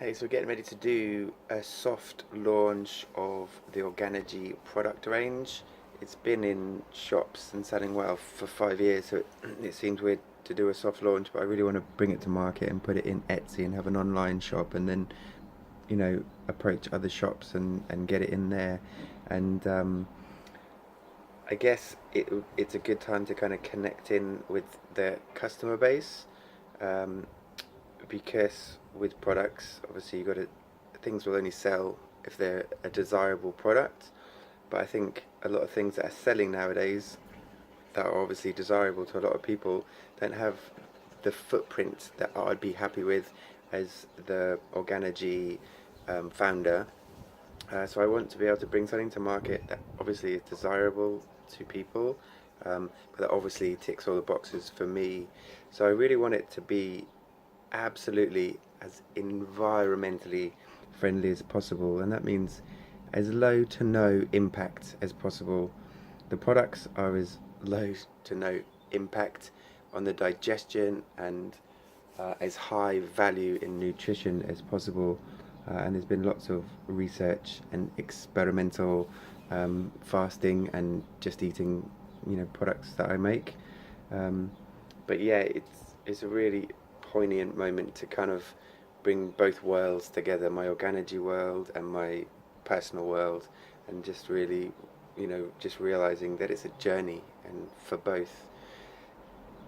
Hey, so we're getting ready to do a soft launch of the Organigy product range. It's been in shops and selling well for 5 years, so it seems weird to do a soft launch, but I really want to bring it to market and put it in Etsy and have an online shop, and then approach other shops and get it in there. And I guess it's a good time to kind of connect in with the customer base. Um, because with products, obviously you got to things will only sell if they're a desirable product. But I think a lot of things that are selling nowadays that are obviously desirable to a lot of people don't have the footprint that I'd be happy with as the Organigy founder. So I want to be able to bring something to market that obviously is desirable to people, but that obviously ticks all the boxes for me. So I really want it to be absolutely as environmentally friendly as possible, and that means as low to no impact as possible. The products are as low to no impact on the digestion and as high value in nutrition as possible. And there's been lots of research and experimental fasting and just eating, products that I make. Um, but yeah, it's a really poignant moment to kind of bring both worlds together, my Organigy world and my personal world, and just really, just realizing that it's a journey, and for both,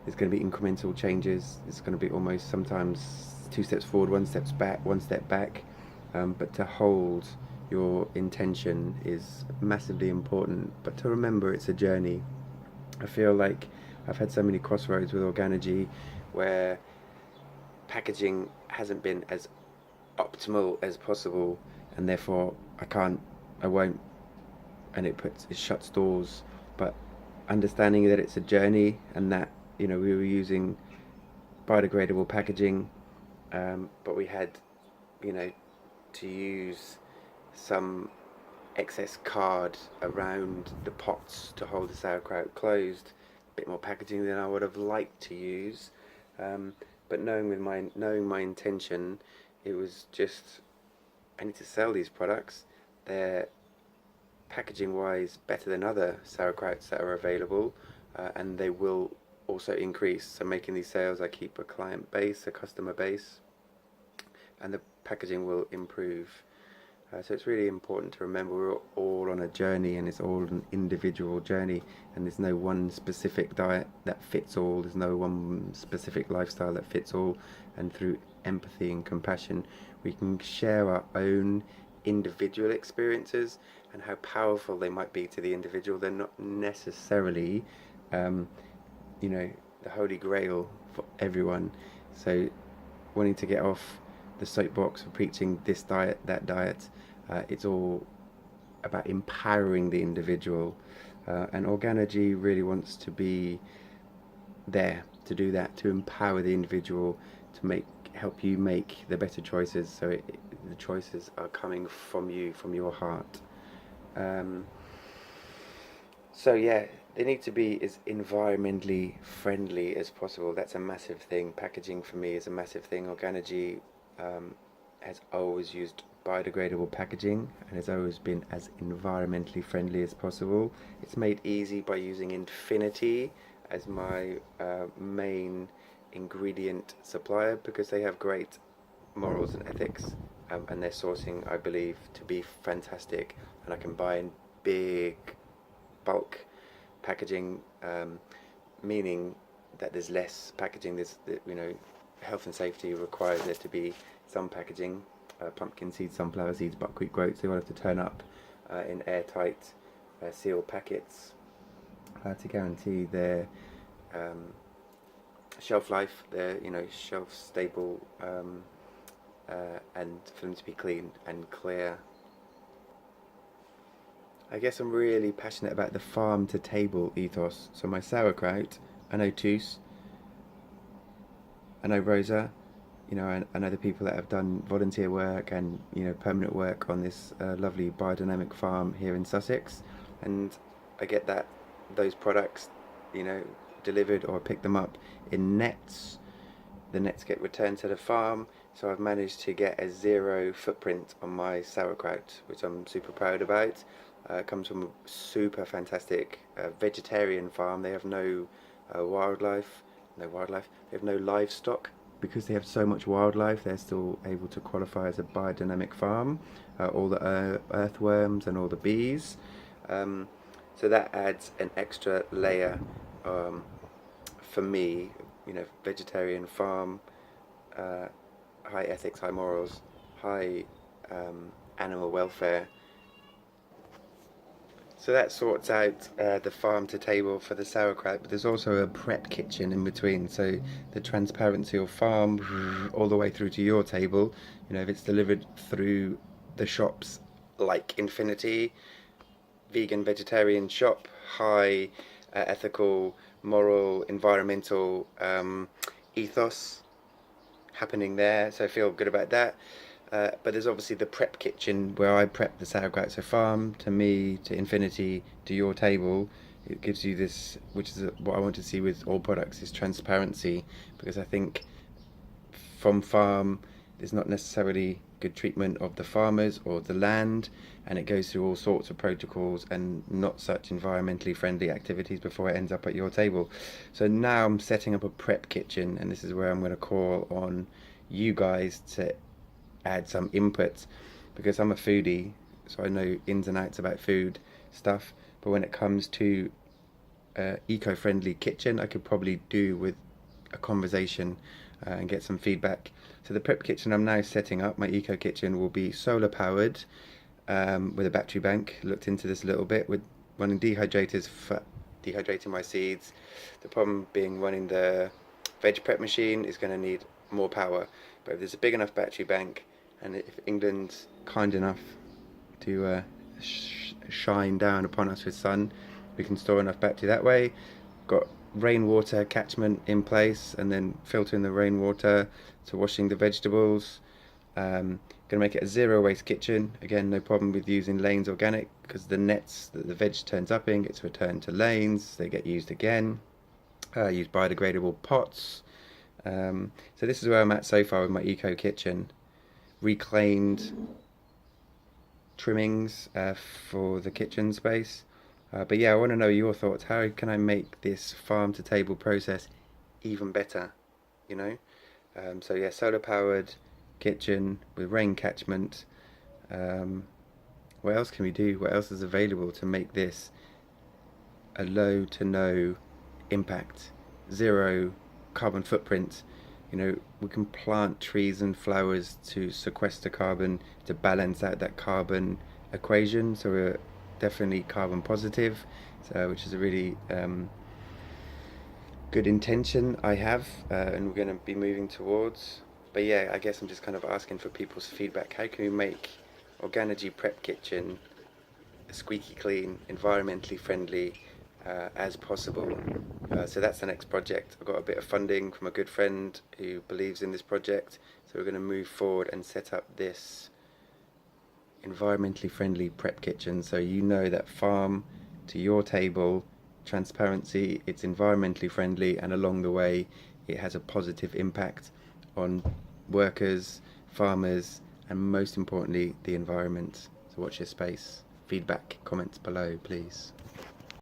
there's going to be incremental changes. It's going to be almost sometimes two steps forward, one step back. But to hold your intention is massively important. But to remember, it's a journey. I feel like I've had so many crossroads with Organigy where packaging hasn't been as optimal as possible, and therefore I won't, and it shuts doors. But understanding that it's a journey, and that we were using biodegradable packaging, but we had you know to use some excess card around the pots to hold the sauerkraut closed. A bit more packaging than I would have liked to use, um, but knowing my intention, it was just I need to sell these products. They're packaging wise better than other sauerkrauts that are available, and they will also increase. So making these sales, I keep a client base, a customer base, and the packaging will improve. So it's really important to remember we're all on a journey, and it's all an individual journey, and there's no one specific diet that fits all, there's no one specific lifestyle that fits all. And through empathy and compassion, we can share our own individual experiences and how powerful they might be to the individual. They're not necessarily, um, the holy grail for everyone. So wanting to get off the soapbox for preaching this diet, that diet. It's all about empowering the individual, and Organigy really wants to be there to do that, to empower the individual, to help you make the better choices. So the choices are coming from you, from your heart. Um, so yeah, they need to be as environmentally friendly as possible. That's a massive thing. Packaging for me is a massive thing. Organigy um, has always used biodegradable packaging and has always been as environmentally friendly as possible. It's made easy by using Infinity as my main ingredient supplier, because they have great morals and ethics, and their sourcing I believe to be fantastic, and I can buy in big bulk packaging, meaning that there's less packaging. Health and safety requires there to be some packaging. Pumpkin seeds, sunflower seeds, buckwheat groats, they all have to turn up in airtight sealed packets to guarantee their shelf life, their shelf stable, and for them to be clean and clear. I guess I'm really passionate about the farm to table ethos. So my sauerkraut, I know Tus, I know Rosa, I know the people that have done volunteer work and permanent work on this lovely biodynamic farm here in Sussex, and I get that those products, you know, delivered or pick them up in nets the nets get returned to the farm. So I've managed to get a 0 footprint on my sauerkraut, which I'm super proud about. It comes from a super fantastic vegetarian farm. They have no wildlife. They have no livestock. Because they have so much wildlife, they're still able to qualify as a biodynamic farm. All the earthworms and all the bees. So that adds an extra layer for me, vegetarian farm, high ethics, high morals, high animal welfare. So that sorts out the farm to table for the sauerkraut, but there's also a prep kitchen in between. So the transparency of farm all the way through to your table. If it's delivered through the shops like Infinity, vegan, vegetarian shop, high ethical, moral, environmental ethos happening there. So I feel good about that. But there's obviously the prep kitchen where I prep the sauerkraut. So farm to me, to Infinity, to your table. It gives you this, which is what I want to see with all products, is transparency. Because I think from farm, there's not necessarily good treatment of the farmers or the land, and it goes through all sorts of protocols and not such environmentally friendly activities before it ends up at your table. So now I'm setting up a prep kitchen, and this is where I'm going to call on you guys to add some input, because I'm a foodie, so I know ins and outs about food stuff, but when it comes to eco-friendly kitchen, I could probably do with a conversation and get some feedback. So the prep kitchen I'm now setting up, my eco kitchen, will be solar powered with a battery bank. Looked into this a little bit with running dehydrators for dehydrating my seeds. The problem being running the veg prep machine is going to need more power, but if there's a big enough battery bank, and if England's kind enough to shine down upon us with sun, we can store enough battery that way. Got rainwater catchment in place, and then filtering the rainwater to washing the vegetables. Going to make it a 0 waste kitchen. Again, no problem with using Lane's organic, because the nets that the veg turns up in gets returned to Lane's. They get used again. Use biodegradable pots. So this is where I'm at so far with my eco kitchen. Reclaimed trimmings for the kitchen space. But yeah, I want to know your thoughts. How can I make this farm to table process even better? So yeah, solar powered kitchen with rain catchment. What else can we do? What else is available to make this a low to no impact, 0 carbon footprint? We can plant trees and flowers to sequester carbon, to balance out that carbon equation. So we're definitely carbon positive, which is a really good intention I have, and we're going to be moving towards. But yeah, I guess I'm just kind of asking for people's feedback. How can we make Organigy Prep Kitchen squeaky clean, environmentally friendly as possible? So that's the next project. I've got a bit of funding from a good friend who believes in this project, so we're going to move forward and set up this environmentally friendly prep kitchen, so that farm to your table, transparency, it's environmentally friendly, and along the way it has a positive impact on workers, farmers, and most importantly the environment. So watch your space. Feedback, comments below, please.